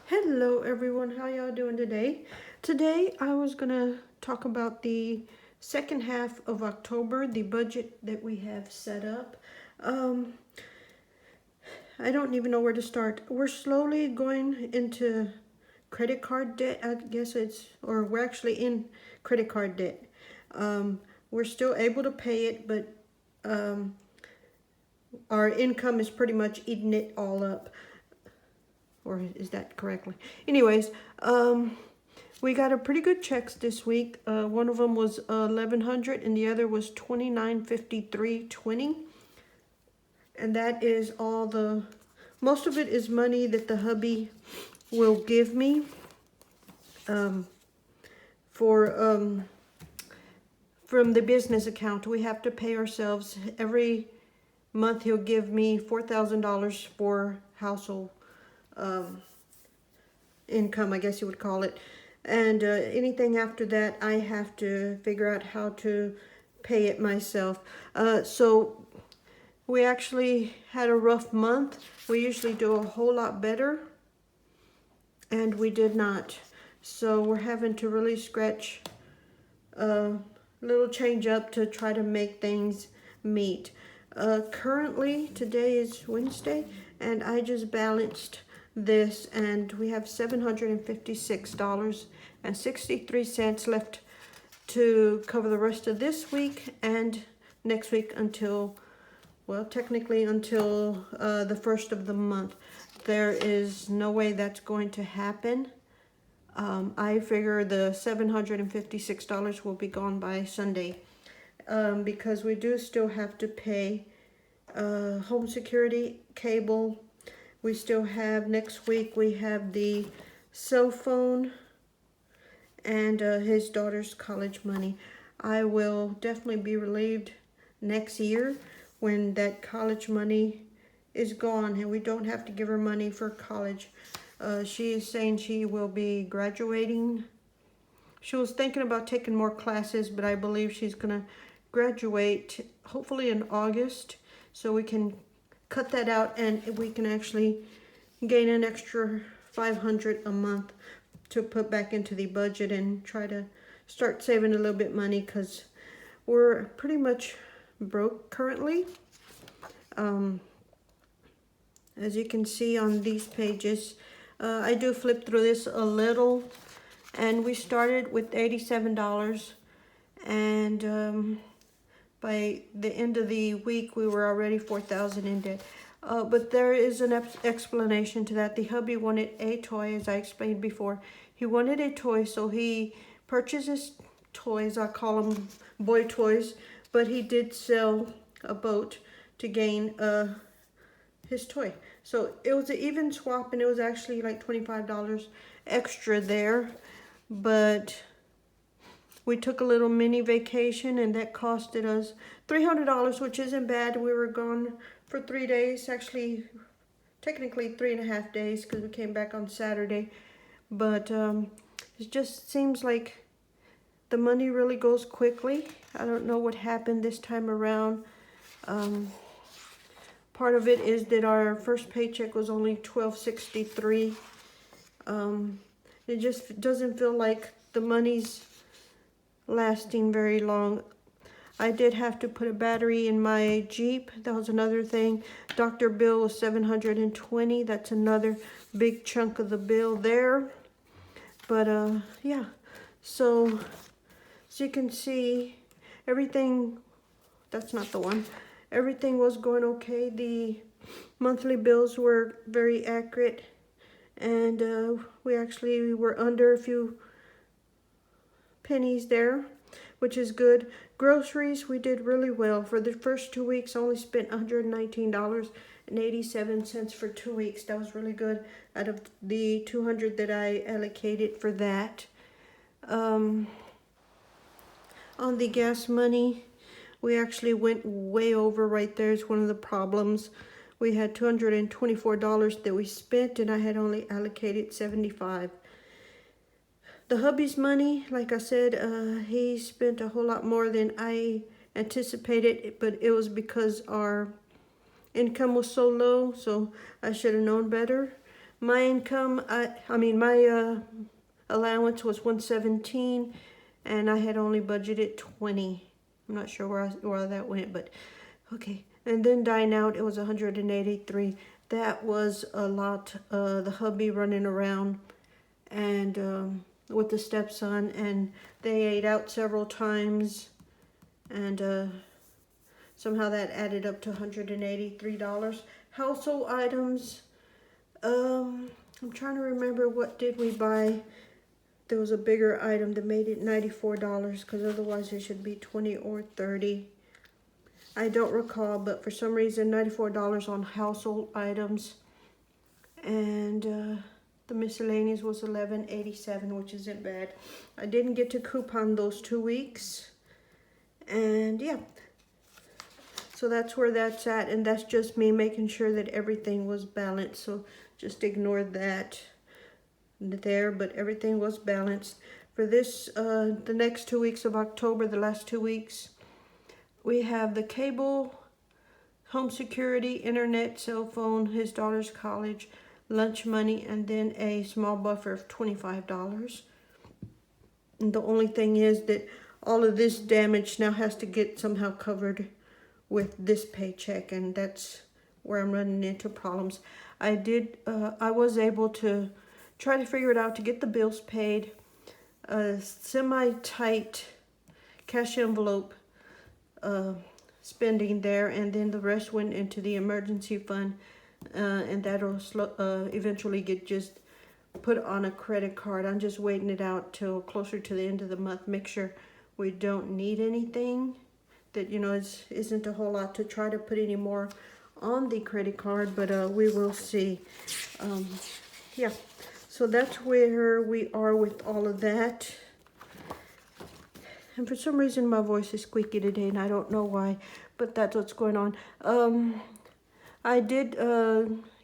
Hello everyone, how y'all doing today? Today I was gonna talk about the second half of October, the budget that we have set up. Um, I don't even know where to start. We're slowly going into credit card debt, I guess or we're actually in credit card debt. Um, we're still able to pay it, but um, our income is pretty much eating it all up. Or is that correctly? Anyways, we got a pretty good checks this week. One of them was 1,100 and the other was 2,953.20, and that is all the. Most of it is money that the hubby will give me um, for from the business account. We have to pay ourselves every month. He'll give me $4,000 for household um, income, I guess you would call it. And anything after that, I have to figure out how to pay it myself. So we actually had a rough month. We usually do a whole lot better, and we did not. So we're having to really scratch a little change up to try to make things meet. Currently, today is Wednesday, and I just balanced this, and we have $756.63 left to cover the rest of this week and next week until, well, technically until the first of the month. There is no way that's going to happen. I figure the $756 will be gone by Sunday, because we do still have to pay home security, cable. We still have, next week we have the cell phone and his daughter's college money. I will definitely be relieved next year when that college money is gone and we don't have to give her money for college. She is saying she will be graduating. She was thinking about taking more classes, but I believe she's going to graduate hopefully in August, so we can cut that out and we can actually gain an extra $500 a month to put back into the budget and try to start saving a little bit money, because we're pretty much broke currently. As you can see on these pages, I do flip through this a little, and we started with $87, and by the end of the week we were already $4,000 in debt. But there is an explanation to that. The hubby wanted a toy, as I explained before. He wanted a toy, so he purchases toys. I call them boy toys, but he did sell a boat to gain his toy. So it was an even swap, and it was actually like $25 extra there. But we took a little mini vacation, and that costed us $300, which isn't bad. We were gone for 3 days, actually technically 3.5 days, because we came back on Saturday. But it just seems like the money really goes quickly. I don't know what happened this time around. Part of it is that our first paycheck was only $12.63. It just doesn't feel like the money's lasting very long. I did have to put a battery in my Jeep. That was another thing. Doctor bill was $720. That's another big chunk of the bill there. But yeah, so as you can see, everything, that's not the one. Everything was going okay. The monthly bills were very accurate, and we actually were under a few pennies there, which is good. Groceries, we did really well. For the first 2 weeks, I only spent $119.87 for 2 weeks. That was really good out of the $200 that I allocated for that. On the gas money, we actually went way over right there. It's one of the problems. We had $224 that we spent, and I had only allocated $75. The hubby's money, like I said, he spent a whole lot more than I anticipated, but it was because our income was so low, so I should have known better. My income, my allowance was $117, and I had only budgeted $20. I'm not sure where that went, but okay. And then dine out, it was $183. That was a lot. The hubby running around and with the stepson, and they ate out several times, and somehow that added up to $183. Household items, I'm trying to remember, what did we buy? There was a bigger item that made it $94, because otherwise it should be $20 or $30. I don't recall, but for some reason $94 on household items. And the miscellaneous was $11.87, which isn't bad. I didn't get to coupon those 2 weeks. And yeah, so that's where that's at, and that's just me making sure that everything was balanced. So just ignore that there, but everything was balanced. For this, the next 2 weeks of October, the last 2 weeks, we have the cable, home security, internet, cell phone, his daughter's college, lunch money, and then a small buffer of $25. And the only thing is that all of this damage now has to get somehow covered with this paycheck, and that's where I'm running into problems. I was able to try to figure it out to get the bills paid, a semi-tight cash envelope spending there, and then the rest went into the emergency fund, and that'll eventually get just put on a credit card. I'm just waiting it out till closer to the end of the month, make sure we don't need anything, that, you know, isn't a whole lot to try to put any more on the credit card, but we will see. Yeah, so that's where we are with all of that. And for some reason my voice is squeaky today, and I don't know why, but that's what's going on. I did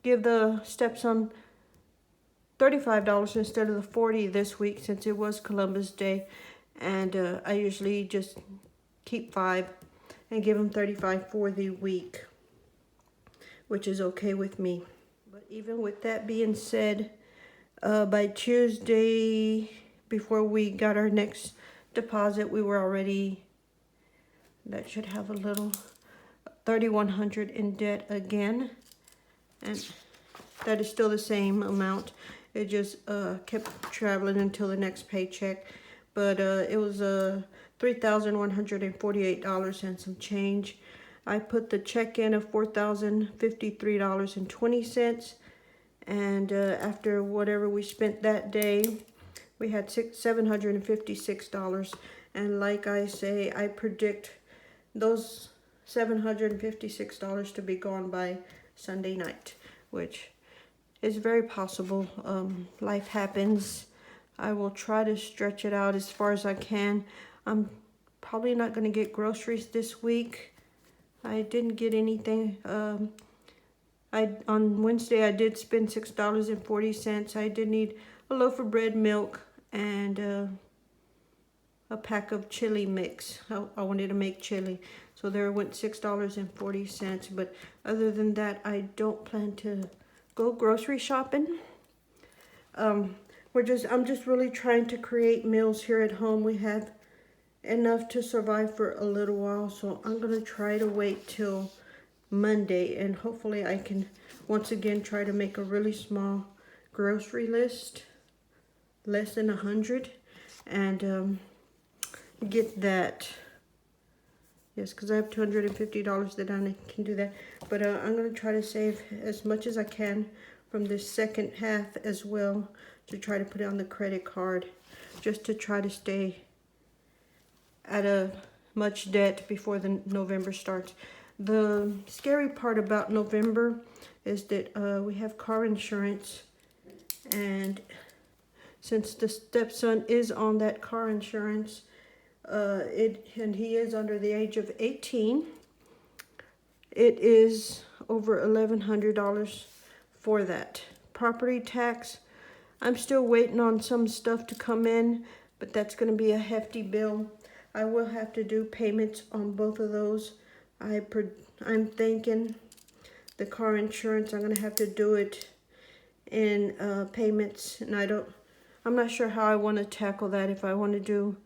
give the stepson $35 instead of the $40 this week, since it was Columbus Day, and I usually just keep $5 and give him $35 for the week, which is okay with me. But even with that being said, by Tuesday, before we got our next deposit, we were already, that should have a little, $3,100 in debt again, and that is still the same amount. It just kept traveling until the next paycheck, but it was $3,148 and some change. I put the check in of $4,053.20, and after whatever we spent that day, we had $756. And like I say, I predict those $756 to be gone by Sunday night, which is very possible. Life happens. I will try to stretch it out as far as I can. I'm probably not going to get groceries this week. I didn't get anything. On Wednesday I did spend $6.40. I did need a loaf of bread, milk, and a pack of chili mix. I wanted to make chili, so there went $6.40. But other than that, I don't plan to go grocery shopping. I'm just really trying to create meals here at home. We have enough to survive for a little while, so I'm gonna try to wait till Monday, and hopefully I can once again try to make a really small grocery list, less than 100, and get that. Yes, because I have $250 that I can do that. But I'm going to try to save as much as I can from this second half as well, to try to put it on the credit card, just to try to stay out of much debt before the November starts. The scary part about November is that we have car insurance, and since the stepson is on that car insurance, and he is under the age of 18, it is over $1,100 for that. Property tax, I'm still waiting on some stuff to come in, but that's going to be a hefty bill. I will have to do payments on both of those. I'm thinking the car insurance, I'm going to have to do it in payments, and I'm not sure how I want to tackle that. If I want to do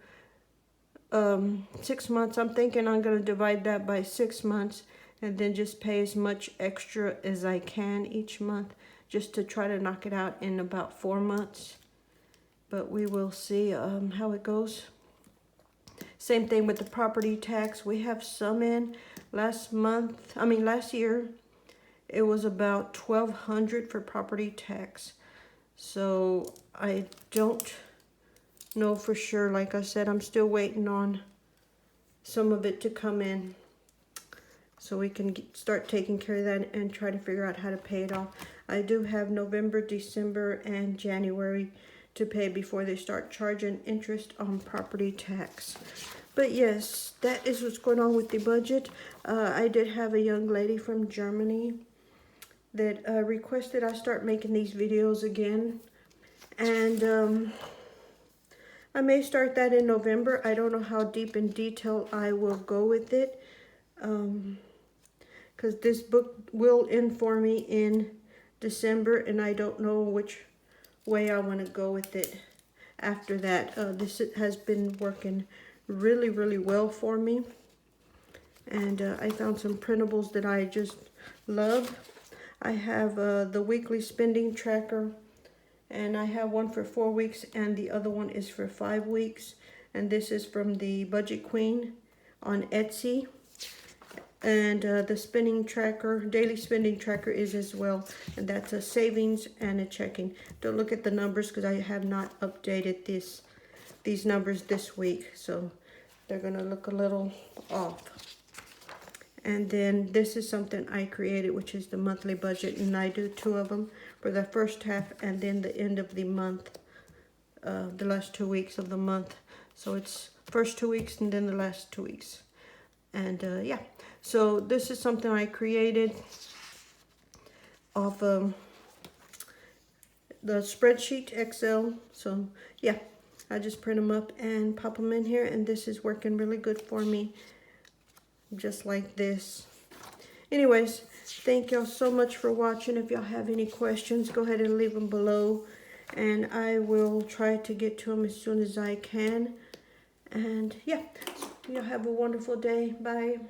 6 months, I'm thinking I'm going to divide that by 6 months and then just pay as much extra as I can each month, just to try to knock it out in about 4 months. But we will see how it goes. Same thing with the property tax. We have some in. Last year, it was about $1,200 for property tax. So I don't know for sure. Like I said, I'm still waiting on some of it to come in, so we can start taking care of that and try to figure out how to pay it off. I do have November, December, and January to pay before they start charging interest on property tax. But yes, that is what's going on with the budget. I did have a young lady from Germany that requested I start making these videos again. And I may start that in November. I don't know how deep in detail I will go with it. Because this book will end for me in December, and I don't know which way I want to go with it after that. This has been working really, really well for me. And I found some printables that I just love. I have the weekly spending tracker, and I have one for 4 weeks and the other one is for 5 weeks. And this is from the Budget Queen on Etsy. And the spending tracker, daily spending tracker is as well. And that's a savings and a checking. Don't look at the numbers because I have not updated these numbers this week. So they're going to look a little off. And then this is something I created, which is the monthly budget. And I do 2 of them for the first half and then the end of the month. The last 2 weeks of the month. So it's first 2 weeks and then the last 2 weeks. And yeah. So this is something I created off the spreadsheet Excel. So yeah, I just print them up and pop them in here, and this is working really good for me, just like this. Anyways, thank y'all so much for watching. If y'all have any questions, go ahead and leave them below, and I will try to get to them as soon as I can. And yeah, y'all have a wonderful day. Bye.